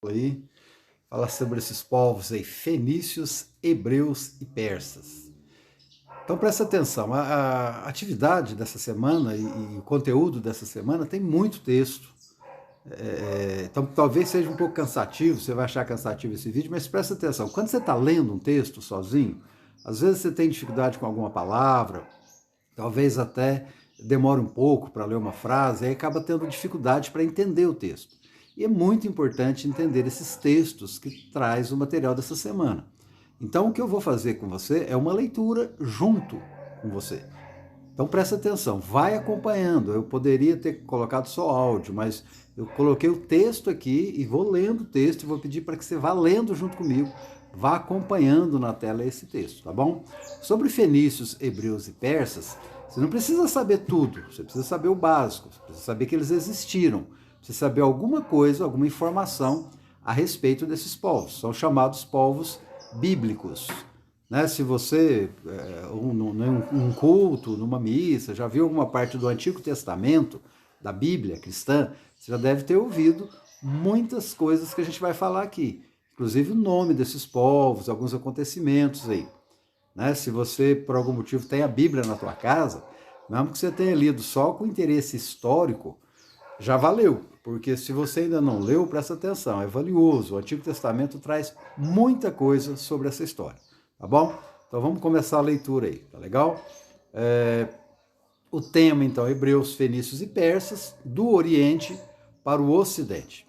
Aí, fala sobre esses povos aí, fenícios, hebreus e persas. Então presta atenção, a atividade dessa semana e o conteúdo dessa semana tem muito texto. Então talvez seja um pouco cansativo, você vai achar cansativo esse vídeo, mas presta atenção, quando você está lendo um texto sozinho, às vezes você tem dificuldade com alguma palavra, talvez até demore um pouco para ler uma frase, aí acaba tendo dificuldade para entender o texto. E é muito importante entender esses textos que traz o material dessa semana. Então o que eu vou fazer com você é uma leitura junto com você. Então presta atenção, vai acompanhando. Eu poderia ter colocado só áudio, mas eu coloquei o texto aqui e vou lendo o texto e vou pedir para que você vá lendo junto comigo, vá acompanhando na tela esse texto, tá bom? Sobre fenícios, hebreus e persas, você não precisa saber tudo, você precisa saber o básico, você precisa saber que eles existiram, precisa saber alguma coisa, alguma informação a respeito desses povos. São chamados povos bíblicos. Né? Se você, num culto, numa missa, já viu alguma parte do Antigo Testamento, da Bíblia cristã, você já deve ter ouvido muitas coisas que a gente vai falar aqui. Inclusive o nome desses povos, alguns acontecimentos aí. Né? Se você, por algum motivo, tem a Bíblia na tua casa, mesmo que você tenha lido só com interesse histórico, já valeu. Porque se você ainda não leu, presta atenção, é valioso. O Antigo Testamento traz muita coisa sobre essa história. Tá bom? Então vamos começar a leitura aí, tá legal? O tema, então, hebreus, fenícios e persas, do Oriente para o Ocidente.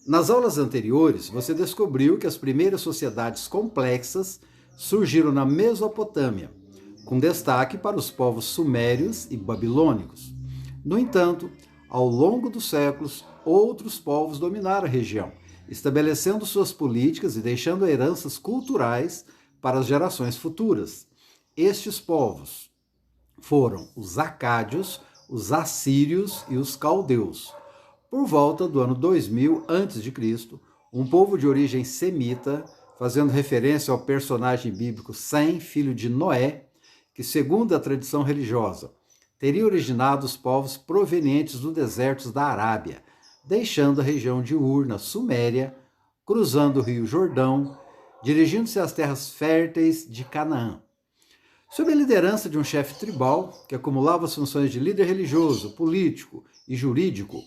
Nas aulas anteriores, você descobriu que as primeiras sociedades complexas surgiram na Mesopotâmia, com destaque para os povos sumérios e babilônicos. No entanto, ao longo dos séculos, outros povos dominaram a região, estabelecendo suas políticas e deixando heranças culturais para as gerações futuras. Estes povos foram os acádios, os assírios e os caldeus. Por volta do ano 2000 a.C., um povo de origem semita, fazendo referência ao personagem bíblico Sem, filho de Noé, que, segundo a tradição religiosa, teria originado os povos provenientes dos desertos da Arábia, deixando a região de Ur, na Suméria, cruzando o rio Jordão, dirigindo-se às terras férteis de Canaã. Sob a liderança de um chefe tribal, que acumulava as funções de líder religioso, político e jurídico,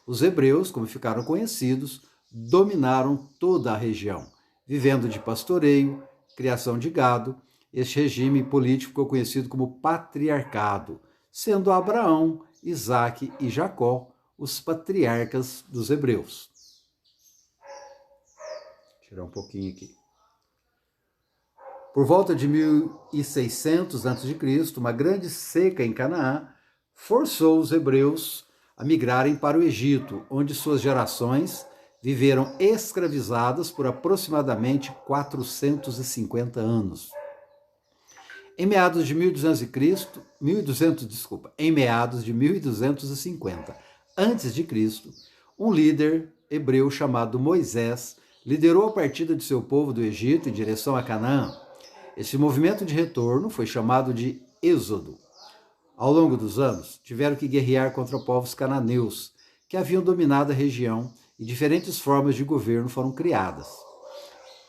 os hebreus, como ficaram conhecidos, dominaram toda a região, vivendo de pastoreio, criação de gado. Este regime político ficou conhecido como patriarcado, sendo Abraão, Isaque e Jacó os patriarcas dos hebreus. Vou tirar um pouquinho aqui. Por volta de 1600 a.C., uma grande seca em Canaã forçou os hebreus a migrarem para o Egito, onde suas gerações viveram escravizadas por aproximadamente 450 anos. Em meados de 1250 antes de Cristo, um líder hebreu chamado Moisés liderou a partida de seu povo do Egito em direção a Canaã. Esse movimento de retorno foi chamado de Êxodo. Ao longo dos anos, tiveram que guerrear contra povos cananeus, que haviam dominado a região, e diferentes formas de governo foram criadas.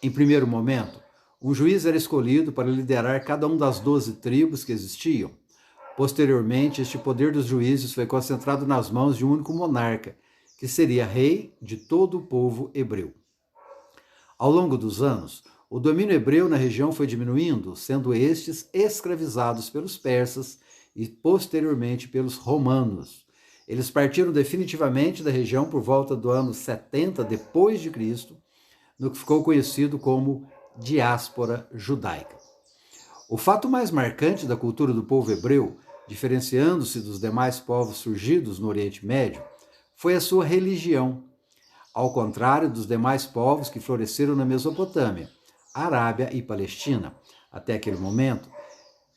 Em primeiro momento, um juiz era escolhido para liderar cada uma das 12 tribos que existiam. Posteriormente, este poder dos juízes foi concentrado nas mãos de um único monarca, que seria rei de todo o povo hebreu. Ao longo dos anos, o domínio hebreu na região foi diminuindo, sendo estes escravizados pelos persas e posteriormente pelos romanos. Eles partiram definitivamente da região por volta do ano 70 depois de Cristo, no que ficou conhecido como diáspora judaica. O fato mais marcante da cultura do povo hebreu, diferenciando-se dos demais povos surgidos no Oriente Médio, foi a sua religião. Ao contrário dos demais povos que floresceram na Mesopotâmia, Arábia e Palestina, até aquele momento,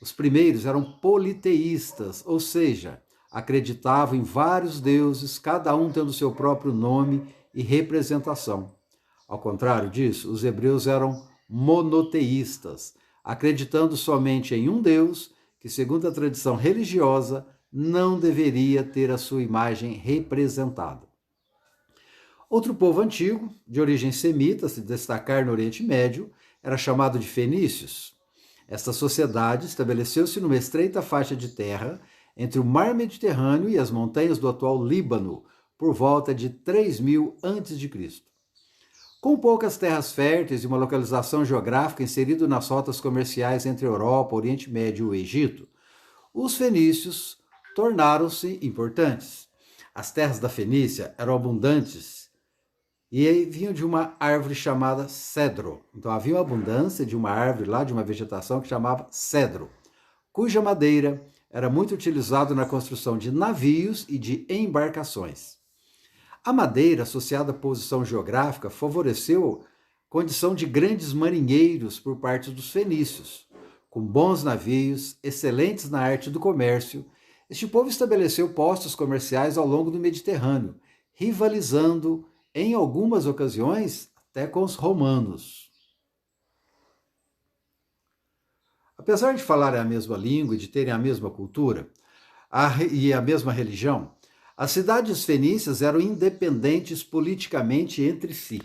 os primeiros eram politeístas, ou seja, acreditavam em vários deuses, cada um tendo seu próprio nome e representação. Ao contrário disso, os hebreus eram monoteístas, acreditando somente em um Deus que, segundo a tradição religiosa, não deveria ter a sua imagem representada. Outro povo antigo, de origem semita, se destacar no Oriente Médio, era chamado de fenícios. Esta sociedade estabeleceu-se numa estreita faixa de terra entre o mar Mediterrâneo e as montanhas do atual Líbano, por volta de 3000 a.C. Com poucas terras férteis e uma localização geográfica inserida nas rotas comerciais entre a Europa, Oriente Médio e o Egito, os fenícios tornaram-se importantes. As terras da Fenícia eram abundantes e vinham de uma árvore chamada cedro. Então havia uma abundância de uma árvore lá, de uma vegetação que chamava cedro, cuja madeira era muito utilizada na construção de navios e de embarcações. A madeira, associada à posição geográfica, favoreceu a condição de grandes marinheiros por parte dos fenícios. Com bons navios, excelentes na arte do comércio, este povo estabeleceu postos comerciais ao longo do Mediterrâneo, rivalizando, em algumas ocasiões, até com os romanos. Apesar de falarem a mesma língua e de terem a mesma cultura e a mesma religião, as cidades fenícias eram independentes politicamente entre si.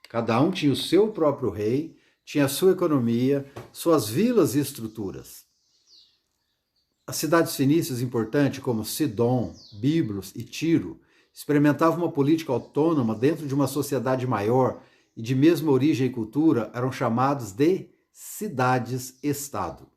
Cada um tinha o seu próprio rei, tinha a sua economia, suas vilas e estruturas. As cidades fenícias importantes, como Sidom, Biblos e Tiro, experimentavam uma política autônoma dentro de uma sociedade maior e de mesma origem e cultura, eram chamados de cidades-estado.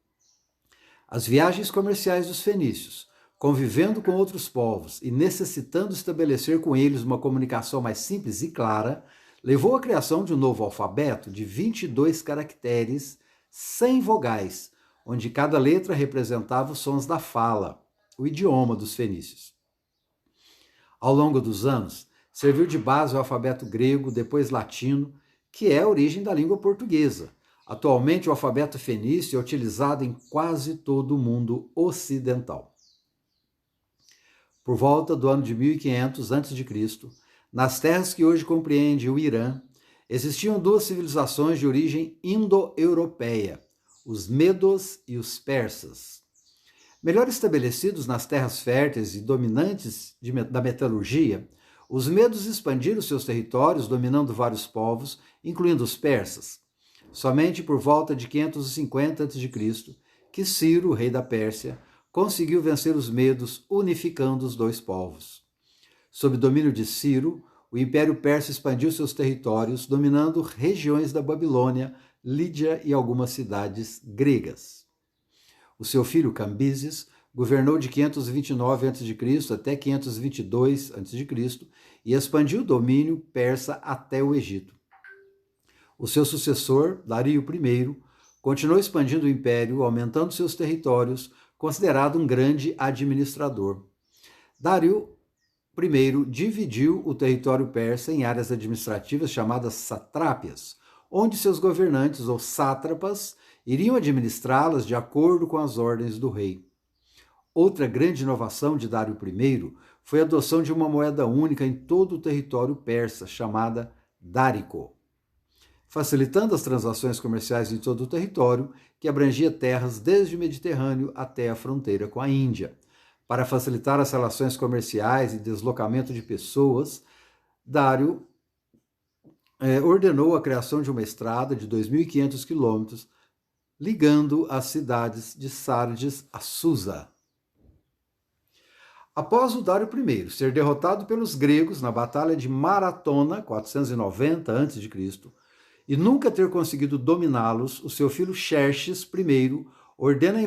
As viagens comerciais dos fenícios, convivendo com outros povos e necessitando estabelecer com eles uma comunicação mais simples e clara, levou à criação de um novo alfabeto de 22 caracteres sem vogais, onde cada letra representava os sons da fala, o idioma dos fenícios. Ao longo dos anos, serviu de base o alfabeto grego, depois latino, que é a origem da língua portuguesa. Atualmente, o alfabeto fenício é utilizado em quase todo o mundo ocidental. Por volta do ano de 1500 a.C., nas terras que hoje compreende o Irã, existiam duas civilizações de origem indo-europeia, os medos e os persas. Melhor estabelecidos nas terras férteis e dominantes da metalurgia, os medos expandiram seus territórios, dominando vários povos, incluindo os persas. Somente por volta de 550 a.C., que Ciro, rei da Pérsia, conseguiu vencer os medos, unificando os dois povos. Sob domínio de Ciro, o Império Persa expandiu seus territórios, dominando regiões da Babilônia, Lídia e algumas cidades gregas. O seu filho Cambises governou de 529 a.C. até 522 a.C. e expandiu o domínio persa até o Egito. O seu sucessor, Dario I, continuou expandindo o império, aumentando seus territórios, considerado um grande administrador. Dario I dividiu o território persa em áreas administrativas chamadas satrápias, onde seus governantes, ou sátrapas, iriam administrá-las de acordo com as ordens do rei. Outra grande inovação de Dário I foi a adoção de uma moeda única em todo o território persa, chamada dárico, facilitando as transações comerciais em todo o território, que abrangia terras desde o Mediterrâneo até a fronteira com a Índia. Para facilitar as relações comerciais e deslocamento de pessoas, Dário ordenou a criação de uma estrada de 2.500 quilômetros, ligando as cidades de Sardes a Susa. Após o Dário I ser derrotado pelos gregos na Batalha de Maratona, 490 a.C., e nunca ter conseguido dominá-los, o seu filho Xerxes I ordena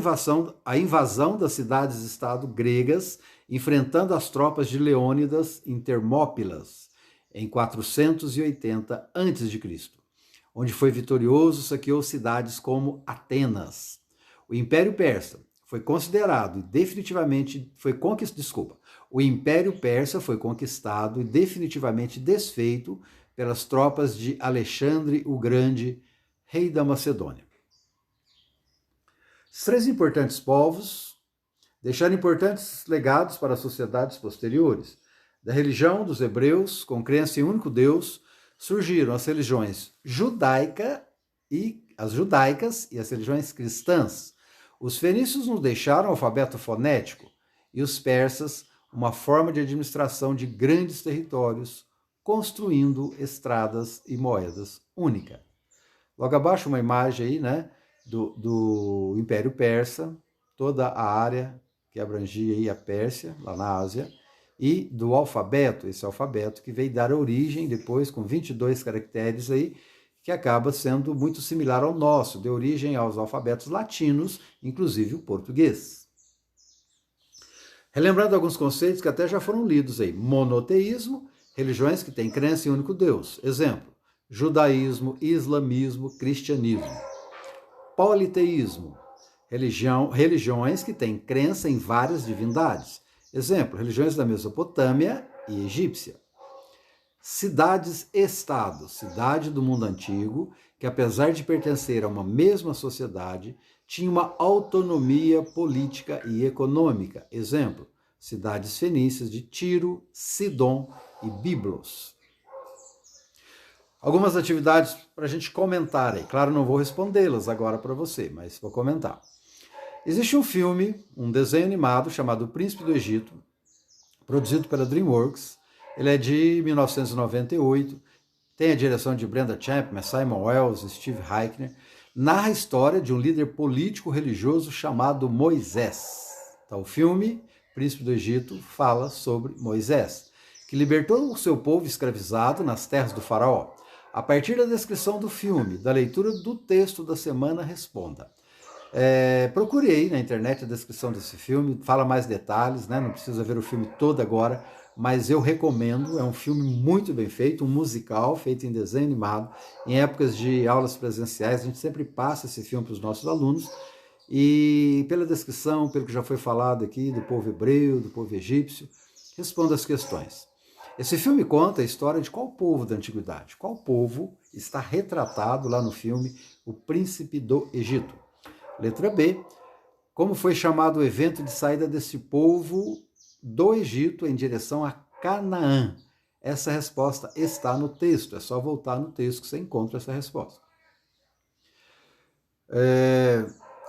a invasão das cidades-estado gregas, enfrentando as tropas de Leônidas em Termópilas, em 480 a.C., onde foi vitorioso, saqueou cidades como Atenas. O Império Persa foi considerado e definitivamente O Império Persa foi conquistado e definitivamente desfeito pelas tropas de Alexandre o Grande, rei da Macedônia. Os três importantes povos deixaram importantes legados para as sociedades posteriores. Da religião dos hebreus, com crença em um único Deus, surgiram as religiões judaicas e as religiões cristãs. Os fenícios nos deixaram o alfabeto fonético e os persas uma forma de administração de grandes territórios, construindo estradas e moedas únicas. Logo abaixo uma imagem aí, né, do Império Persa, toda a área que abrangia aí a Pérsia, lá na Ásia, e do alfabeto, esse alfabeto que veio dar origem depois, com 22 caracteres aí, que acaba sendo muito similar ao nosso, deu origem aos alfabetos latinos, inclusive o português. Relembrando alguns conceitos que até já foram lidos aí. Monoteísmo, religiões que têm crença em um único Deus. Exemplo, judaísmo, islamismo, cristianismo. Politeísmo, religiões que têm crença em várias divindades. Exemplo, religiões da Mesopotâmia e egípcia. Cidades-estado, cidade do mundo antigo, que apesar de pertencer a uma mesma sociedade, tinha uma autonomia política e econômica. Exemplo, cidades fenícias de Tiro, Sidom e Biblos. Algumas atividades para a gente comentar aí. Claro, não vou respondê-las agora para você, mas vou comentar. Existe um filme, um desenho animado chamado O Príncipe do Egito, produzido pela DreamWorks. Ele é de 1998, tem a direção de Brenda Chapman, Simon Wells, Steve Heichner. Narra a história de um líder político-religioso chamado Moisés. Então, o filme Príncipe do Egito fala sobre Moisés, que libertou o seu povo escravizado nas terras do faraó. A partir da descrição do filme, da leitura do texto da semana, responda. Procure aí na internet a descrição desse filme, fala mais detalhes, né? Não precisa ver o filme todo agora, mas eu recomendo, é um filme muito bem feito, um musical feito em desenho animado. Em épocas de aulas presenciais, a gente sempre passa esse filme para os nossos alunos, e pela descrição, pelo que já foi falado aqui, do povo hebreu, do povo egípcio, responda as questões. Esse filme conta a história de qual povo da antiguidade? Qual povo está retratado lá no filme O Príncipe do Egito? Letra B. Como foi chamado o evento de saída desse povo do Egito em direção a Canaã? Essa resposta está no texto, é só voltar no texto que você encontra essa resposta.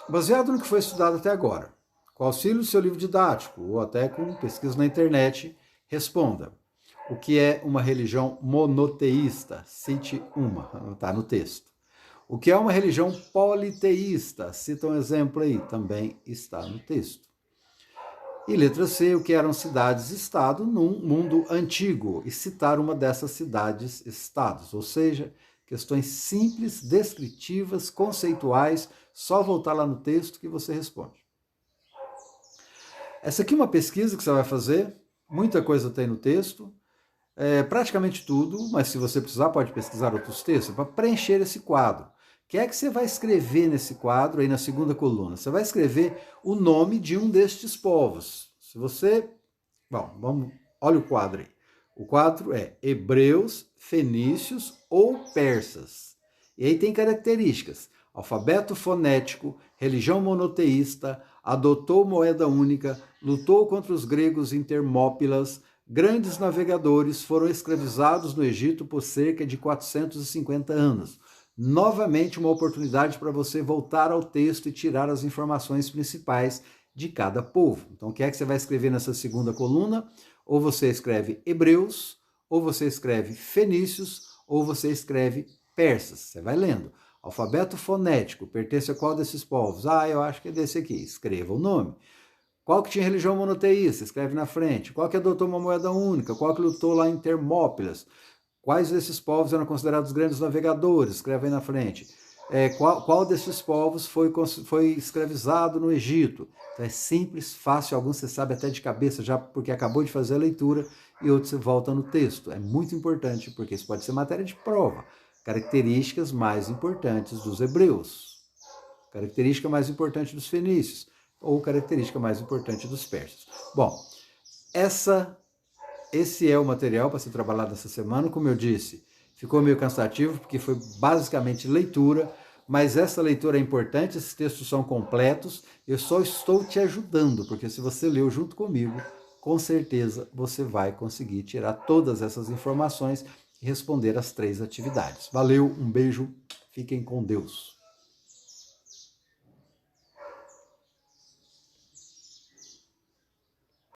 Baseado no que foi estudado até agora, com auxílio do seu livro didático ou até com pesquisa na internet, responda. O que é uma religião monoteísta? Cite uma, está no texto. O que é uma religião politeísta? Cita um exemplo aí, também está no texto. E letra C, o que eram cidades-estado num mundo antigo? E citar uma dessas cidades-estados, ou seja, questões simples, descritivas, conceituais, só voltar lá no texto que você responde. Essa aqui é uma pesquisa que você vai fazer, muita coisa tem no texto, praticamente tudo, mas se você precisar pode pesquisar outros textos, para preencher esse quadro. O que é que você vai escrever nesse quadro, aí na segunda coluna? Você vai escrever o nome de um destes povos. Se você... Bom, olha o quadro aí. O quadro é hebreus, fenícios ou persas. E aí tem características. Alfabeto fonético, religião monoteísta, adotou moeda única, lutou contra os gregos em Termópilas, grandes navegadores, foram escravizados no Egito por cerca de 450 anos. Novamente uma oportunidade para você voltar ao texto e tirar as informações principais de cada povo. Então, o que é que você vai escrever nessa segunda coluna? Ou você escreve hebreus, ou você escreve fenícios, ou você escreve persas. Você vai lendo. Alfabeto fonético, pertence a qual desses povos? Eu acho que é desse aqui. Escreva o nome. Qual que tinha religião monoteísta? Escreve na frente. Qual que adotou uma moeda única? Qual que lutou lá em Termópilas? Quais desses povos eram considerados grandes navegadores? Escreve aí na frente. Qual desses povos foi escravizado no Egito? Então é simples, fácil, alguns você sabe até de cabeça já porque acabou de fazer a leitura e outros você volta no texto. É muito importante porque isso pode ser matéria de prova. Características mais importantes dos hebreus. Característica mais importante dos fenícios. Ou característica mais importante dos persas. Bom, esse é o material para ser trabalhado essa semana. Como eu disse, ficou meio cansativo porque foi basicamente leitura, mas essa leitura é importante, esses textos são completos, eu só estou te ajudando, porque se você leu junto comigo, com certeza você vai conseguir tirar todas essas informações e responder as 3 atividades. Valeu, um beijo, fiquem com Deus.